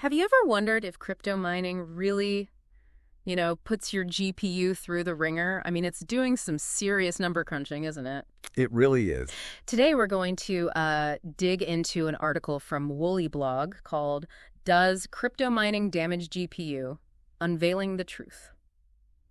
Have you ever wondered if crypto mining really, puts your GPU through the ringer? I mean, it's doing some serious number crunching, isn't it? It really is. Today, we're going to dig into an article from Woolly Blog called Does Crypto Mining Damage GPU? Unveiling the Truth.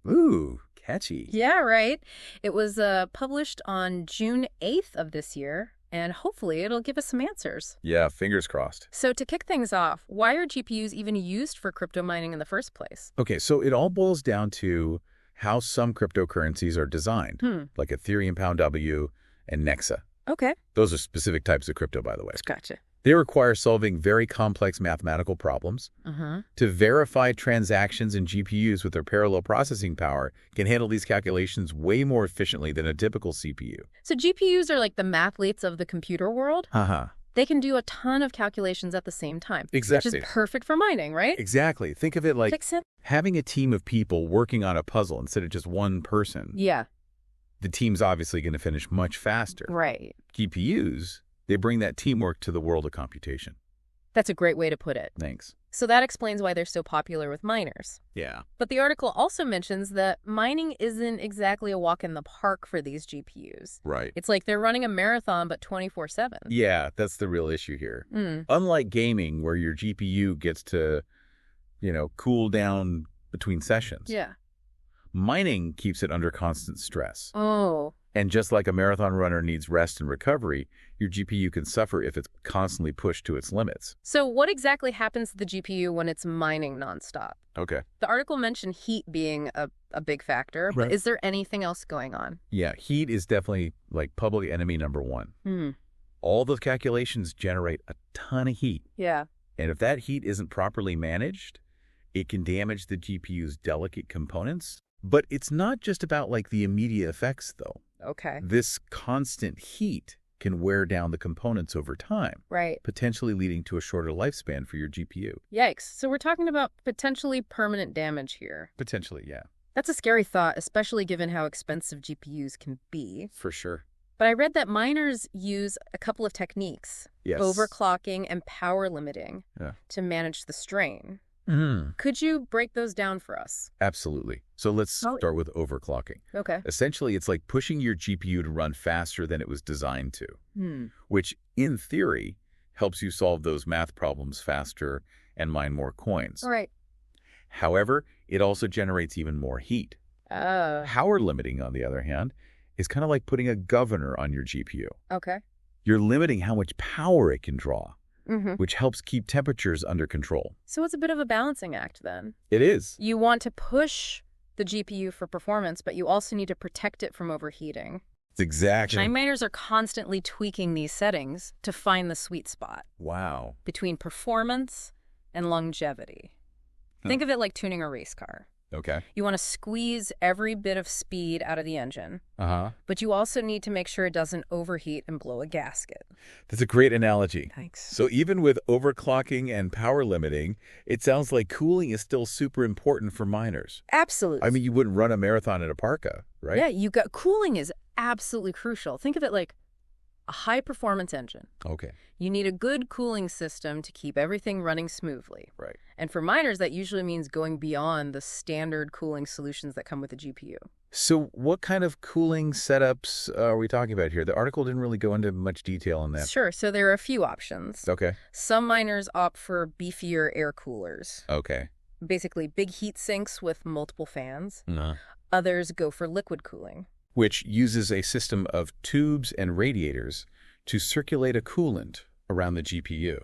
Ooh, catchy. Yeah, right. It was published on June 8th of this year, and hopefully it'll give us some answers. Yeah, fingers crossed. So to kick things off, why are GPUs even used for crypto mining in the first place? Okay, so it all boils down to how some cryptocurrencies are designed, like Ethereum Pound W and Nexa. Okay. Those are specific types of crypto, by the way. Gotcha. They require solving very complex mathematical problems. To verify transactions, and GPUs with their parallel processing power can handle these calculations way more efficiently than a typical CPU. So GPUs are like the mathletes of the computer world? They can do a ton of calculations at the same time. Exactly. Which is perfect for mining, right? Exactly. Think of it like Makes sense. having a team of people working on a puzzle instead of just one person. Yeah. The team's obviously going to finish much faster. Right. GPUs, they bring that teamwork to the world of computation. That's a great way to put it. Thanks. So that explains why they're so popular with miners. Yeah. But the article also mentions that mining isn't exactly a walk in the park for these GPUs. Right. It's like they're running a marathon, but 24/7. Yeah, that's the real issue here. Unlike gaming, where your GPU gets to, cool down between sessions. Yeah. Mining keeps it under constant stress. Oh. And just like a marathon runner needs rest and recovery, your GPU can suffer if it's constantly pushed to its limits. So what exactly happens to the GPU when it's mining nonstop? Okay. The article mentioned heat being a big factor, but is there anything else going on? Yeah, heat is definitely like public enemy number one. All those calculations generate a ton of heat. Yeah. And if that heat isn't properly managed, it can damage the GPU's delicate components. But it's not just about like the immediate effects, though. Okay. This constant heat can wear down the components over time, Right. potentially leading to a shorter lifespan for your GPU. Yikes. So we're talking about potentially permanent damage here. Potentially, yeah. That's a scary thought, especially given how expensive GPUs can be. For sure. But I read that miners use a couple of techniques, Yes. overclocking and power limiting, to manage the strain. Could you break those down for us? Absolutely. So let's start with overclocking. Okay. Essentially, it's like pushing your GPU to run faster than it was designed to, which in theory helps you solve those math problems faster and mine more coins. All right. However, it also generates even more heat. Power limiting, on the other hand, is kind of like putting a governor on your GPU. Okay. You're limiting how much power it can draw, which helps keep temperatures under control. So it's a bit of a balancing act then. It is. You want to push the GPU for performance, but you also need to protect it from overheating. It's exactly. Miners are constantly tweaking these settings to find the sweet spot Wow. between performance and longevity. Think of it like tuning a race car. Okay. You want to squeeze every bit of speed out of the engine, Uh-huh. but you also need to make sure it doesn't overheat and blow a gasket. That's a great analogy. Thanks. So even with overclocking and power limiting, it sounds like cooling is still super important for miners. Absolutely. I mean, you wouldn't run a marathon in a parka, right? Yeah, cooling is absolutely crucial. Think of it like a high-performance engine. Okay. You need a good cooling system to keep everything running smoothly. Right. And for miners, that usually means going beyond the standard cooling solutions that come with the GPU. So what kind of cooling setups are we talking about here? The article didn't really go into much detail on that. Sure, so there are a few options. Okay. Some miners opt for beefier air coolers. Okay. Basically, big heat sinks with multiple fans. Uh-huh. Others go for liquid cooling. Which uses a system of tubes and radiators to circulate a coolant around the GPU.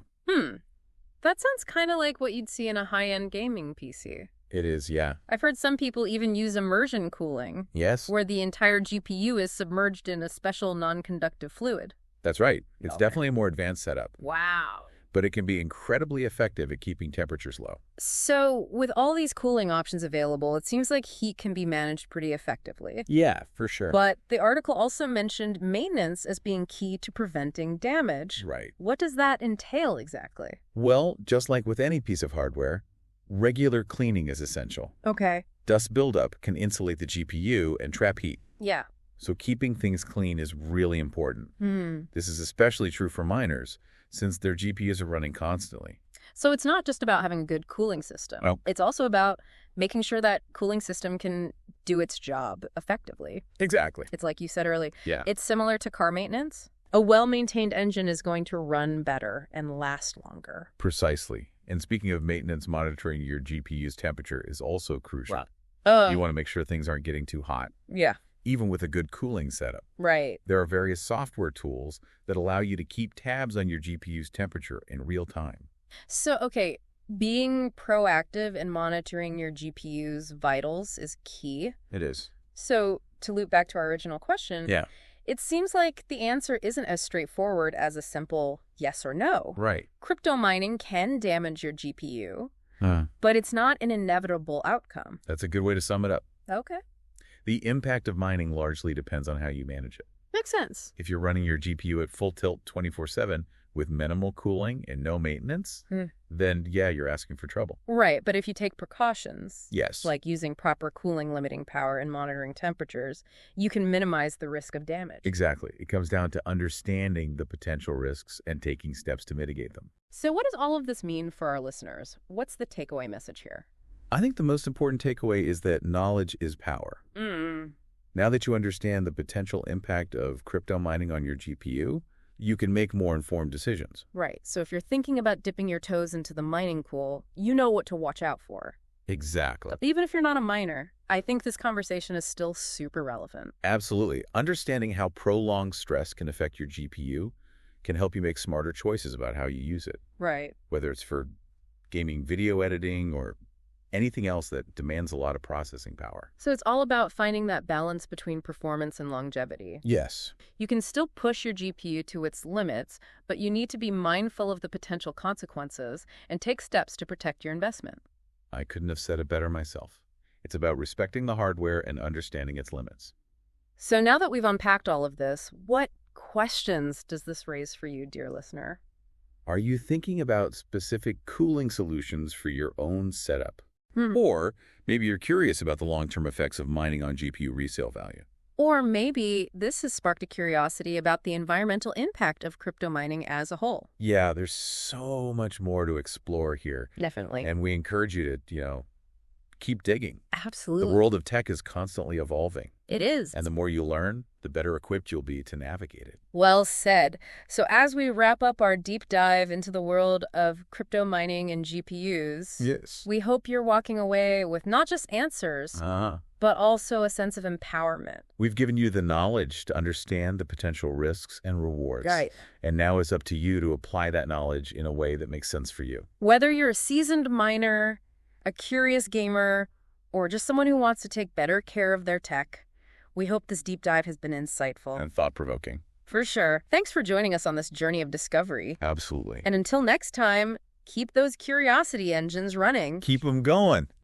That sounds kind of like what you'd see in a high-end gaming PC. It is, yeah. I've heard some people even use immersion cooling, Yes, where the entire GPU is submerged in a special non-conductive fluid. that's right. It's Okay. definitely a more advanced setup, Wow. but it can be incredibly effective at keeping temperatures low. So with all these cooling options available, it seems like heat can be managed pretty effectively. Yeah, for sure. But the article also mentioned maintenance as being key to preventing damage. Right. What does that entail exactly? Well, just like with any piece of hardware, regular cleaning is essential. Okay. Dust buildup can insulate the GPU and trap heat. Yeah. So keeping things clean is really important. This is especially true for miners, since their GPUs are running constantly. So it's not just about having a good cooling system. Oh. It's also about making sure that cooling system can do its job effectively. Exactly. It's like you said earlier. Yeah. It's similar to car maintenance. A well-maintained engine is going to run better and last longer. Precisely. And speaking of maintenance, monitoring your GPU's temperature is also crucial. Right. You want to make sure things aren't getting too hot, Yeah. even with a good cooling setup. Right. There are various software tools that allow you to keep tabs on your GPU's temperature in real time. So, okay, being proactive in monitoring your GPU's vitals is key. It is. So, to loop back to our original question, Yeah. it seems like the answer isn't as straightforward as a simple yes or no. Right. Crypto mining can damage your GPU, but it's not an inevitable outcome. That's a good way to sum it up. Okay. The impact of mining largely depends on how you manage it. Makes sense. If you're running your GPU at full tilt 24/7 with minimal cooling and no maintenance, then yeah, you're asking for trouble. Right, but if you take precautions, Yes. like using proper cooling limiting power and monitoring temperatures, you can minimize the risk of damage. Exactly. It comes down to understanding the potential risks and taking steps to mitigate them. So what does all of this mean for our listeners? What's the takeaway message here? I think the most important takeaway is that knowledge is power. Now that you understand the potential impact of crypto mining on your GPU, you can make more informed decisions. Right, so if you're thinking about dipping your toes into the mining pool, you know what to watch out for. Exactly. Even if you're not a miner, I think this conversation is still super relevant. Absolutely. Understanding how prolonged stress can affect your GPU can help you make smarter choices about how you use it, Right. whether it's for gaming video editing or anything else that demands a lot of processing power. So it's all about finding that balance between performance and longevity. Yes. You can still push your GPU to its limits, but you need to be mindful of the potential consequences and take steps to protect your investment. I couldn't have said it better myself. It's about respecting the hardware and understanding its limits. So now that we've unpacked all of this, what questions does this raise for you, dear listener? Are you thinking about specific cooling solutions for your own setup? Or maybe you're curious about the long-term effects of mining on GPU resale value. Or maybe this has sparked a curiosity about the environmental impact of crypto mining as a whole. Yeah, there's so much more to explore here. Definitely. And we encourage you to, keep digging. Absolutely. The world of tech is constantly evolving. It is. And the more you learn, the better equipped you'll be to navigate it. Well said. So as we wrap up our deep dive into the world of crypto mining and GPUs, Yes. we hope you're walking away with not just answers, but also a sense of empowerment. We've given you the knowledge to understand the potential risks and rewards. Right. And now it's up to you to apply that knowledge in a way that makes sense for you. Whether you're a seasoned miner, a curious gamer, or just someone who wants to take better care of their tech, we hope this deep dive has been insightful. And thought-provoking. For sure. Thanks for joining us on this journey of discovery. Absolutely. And until next time, keep those curiosity engines running. Keep them going.